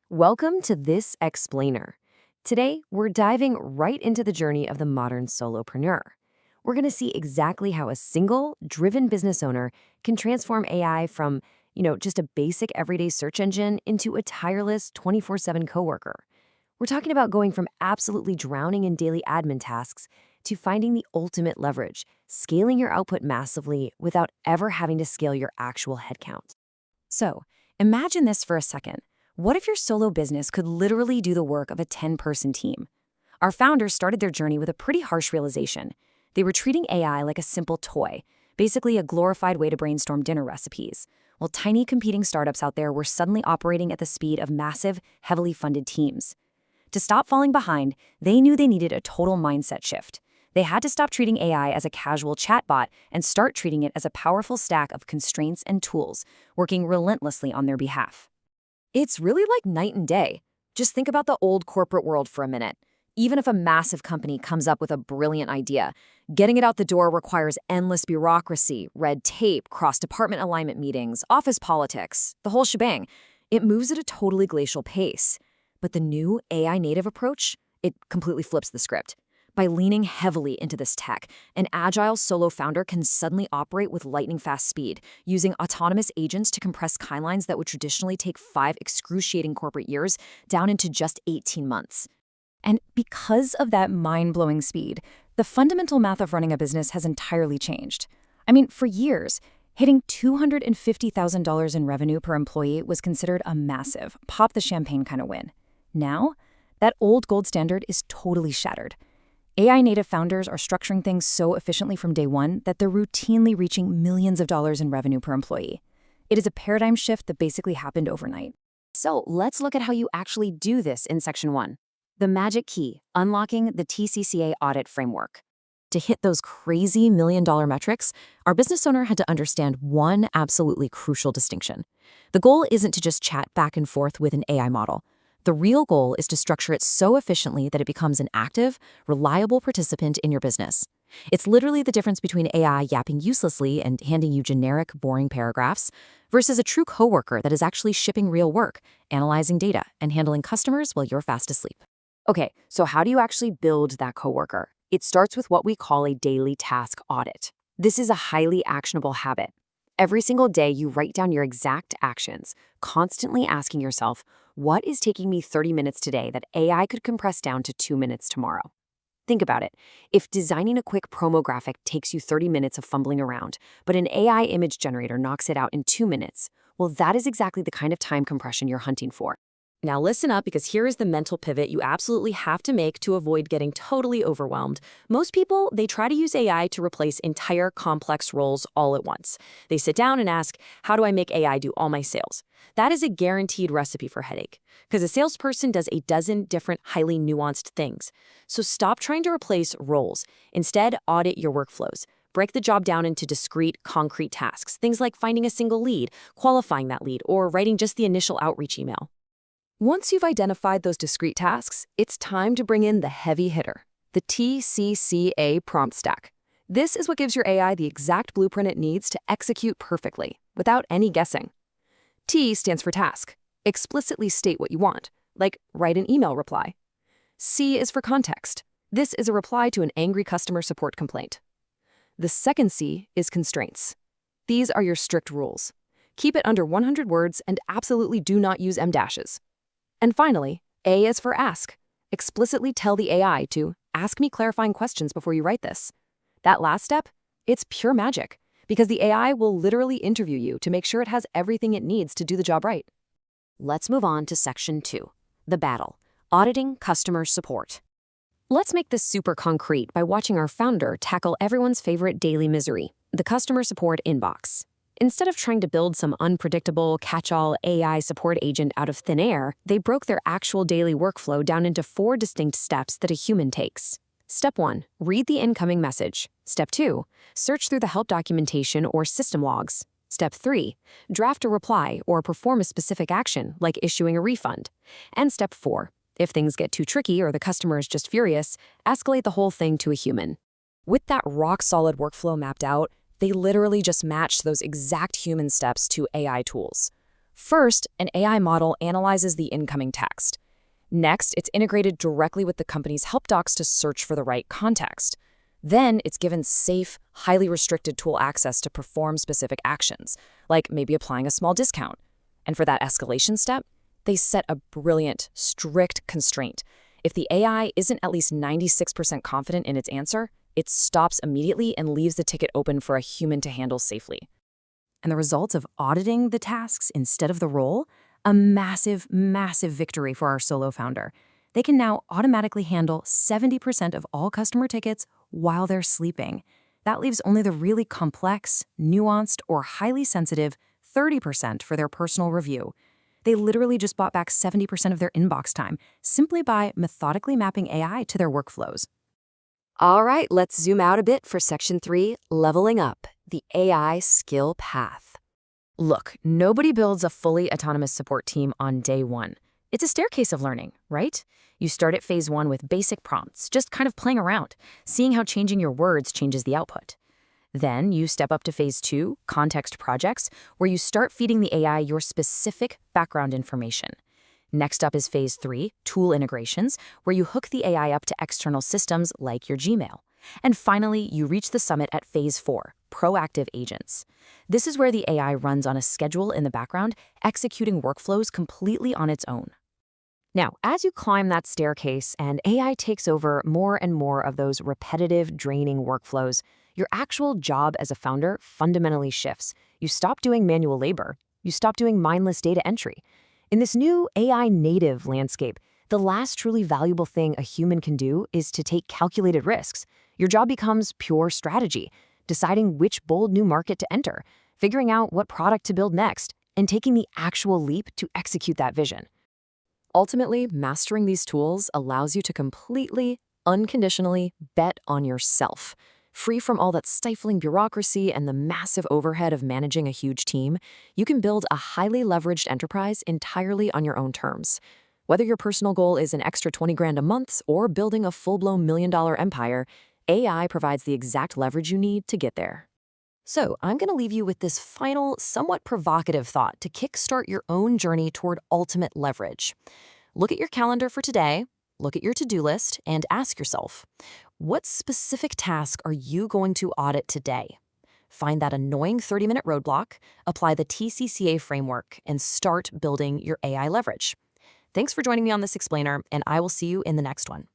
Welcome to This Explainer. Today, we're diving right into the journey of the modern solopreneur. We're going to see exactly how a single, driven business owner can transform AI from, just a basic everyday search engine into a tireless 24/7 coworker. We're talking about going from absolutely drowning in daily admin tasks to finding the ultimate leverage, scaling your output massively without ever having to scale your actual headcount. So, imagine this for a second. What if your solo business could literally do the work of a 10-person team? Our founders started their journey with a pretty harsh realization. They were treating AI like a simple toy, basically a glorified way to brainstorm dinner recipes, while tiny competing startups out there were suddenly operating at the speed of massive, heavily funded teams. To stop falling behind, they knew they needed a total mindset shift. They had to stop treating AI as a casual chatbot and start treating it as a powerful stack of constraints and tools, working relentlessly on their behalf. It's really like night and day. Just think about the old corporate world for a minute. Even if a massive company comes up with a brilliant idea, getting it out the door requires endless bureaucracy, red tape, cross-department alignment meetings, office politics, the whole shebang. It moves at a totally glacial pace. But the new AI-native approach, it completely flips the script. By leaning heavily into this tech, an agile solo founder can suddenly operate with lightning-fast speed, using autonomous agents to compress timelines that would traditionally take 5 excruciating corporate years down into just 18 months. And because of that mind-blowing speed, the fundamental math of running a business has entirely changed. I mean, for years, hitting $250,000 in revenue per employee was considered a massive, pop-the-champagne kind of win. Now, that old gold standard is totally shattered. AI-native founders are structuring things so efficiently from day one that they're routinely reaching millions of dollars in revenue per employee. It is a paradigm shift that basically happened overnight. So let's look at how you actually do this in Section 1. The magic key, unlocking the TCCA audit framework. To hit those crazy million-dollar metrics, our business owner had to understand one absolutely crucial distinction. The goal isn't to just chat back and forth with an AI model. The real goal is to structure it so efficiently that it becomes an active, reliable participant in your business. It's literally the difference between AI yapping uselessly and handing you generic, boring paragraphs versus a true coworker that is actually shipping real work, analyzing data, and handling customers while you're fast asleep. Okay, so how do you actually build that coworker? It starts with what we call a daily task audit. This is a highly actionable habit. Every single day, you write down your exact actions, constantly asking yourself, what is taking me 30 minutes today that AI could compress down to 2 minutes tomorrow? Think about it. If designing a quick promo graphic takes you 30 minutes of fumbling around, but an AI image generator knocks it out in 2 minutes, well, that is exactly the kind of time compression you're hunting for. Now listen up, because here is the mental pivot you absolutely have to make to avoid getting totally overwhelmed. Most people, they try to use AI to replace entire complex roles all at once. They sit down and ask, how do I make AI do all my sales? That is a guaranteed recipe for headache, because a salesperson does a dozen different highly nuanced things. So stop trying to replace roles. Instead, audit your workflows. Break the job down into discrete, concrete tasks, things like finding a single lead, qualifying that lead, or writing just the initial outreach email. Once you've identified those discrete tasks, it's time to bring in the heavy hitter, the TCCA prompt stack. This is what gives your AI the exact blueprint it needs to execute perfectly, without any guessing. T stands for task. Explicitly state what you want, like write an email reply. C is for context. This is a reply to an angry customer support complaint. The second C is constraints. These are your strict rules. Keep it under 100 words and absolutely do not use em-dashes. And finally, A is for ask. Explicitly tell the AI to ask me clarifying questions before you write this. That last step, it's pure magic, because the AI will literally interview you to make sure it has everything it needs to do the job right. Let's move on to Section 2, the battle, auditing customer support. Let's make this super concrete by watching our founder tackle everyone's favorite daily misery, the customer support inbox. Instead of trying to build some unpredictable, catch-all AI support agent out of thin air, they broke their actual daily workflow down into 4 distinct steps that a human takes. Step 1, read the incoming message. Step 2, search through the help documentation or system logs. Step 3, draft a reply or perform a specific action, like issuing a refund. And Step 4, if things get too tricky or the customer is just furious, escalate the whole thing to a human. With that rock-solid workflow mapped out, they literally just matched those exact human steps to AI tools. First, an AI model analyzes the incoming text. Next, it's integrated directly with the company's help docs to search for the right context. Then, it's given safe, highly restricted tool access to perform specific actions, like maybe applying a small discount. And for that escalation step, they set a brilliant, strict constraint. If the AI isn't at least 96% confident in its answer, it stops immediately and leaves the ticket open for a human to handle safely. And the result of auditing the tasks instead of the role? A massive, massive victory for our solo founder. They can now automatically handle 70% of all customer tickets while they're sleeping. That leaves only the really complex, nuanced, or highly sensitive 30% for their personal review. They literally just bought back 70% of their inbox time simply by methodically mapping AI to their workflows. All right, let's zoom out a bit for Section 3, Leveling Up, the AI Skill Path. Look, nobody builds a fully autonomous support team on day one. It's a staircase of learning, right? You start at phase 1 with basic prompts, just kind of playing around, seeing how changing your words changes the output. Then you step up to phase 2, context projects, where you start feeding the AI your specific background information. Next up is phase 3, tool integrations, where you hook the AI up to external systems like your Gmail. And finally, you reach the summit at phase 4, proactive agents. This is where the AI runs on a schedule in the background, executing workflows completely on its own. Now, as you climb that staircase and AI takes over more and more of those repetitive, draining workflows, your actual job as a founder fundamentally shifts. You stop doing manual labor. You stop doing mindless data entry. In this new AI-native landscape, the last truly valuable thing a human can do is to take calculated risks. Your job becomes pure strategy, deciding which bold new market to enter, figuring out what product to build next, and taking the actual leap to execute that vision. Ultimately, mastering these tools allows you to completely, unconditionally bet on yourself. Free from all that stifling bureaucracy and the massive overhead of managing a huge team, you can build a highly leveraged enterprise entirely on your own terms. Whether your personal goal is an extra 20 grand a month or building a full-blown $1 million empire, AI provides the exact leverage you need to get there. So, I'm going to leave you with this final, somewhat provocative thought to kickstart your own journey toward ultimate leverage. Look at your calendar for today, look at your to-do list, and ask yourself, what specific task are you going to audit today? Find that annoying 30-minute roadblock, apply the TCCA framework, and start building your AI leverage. Thanks for joining me on this explainer, and I will see you in the next one.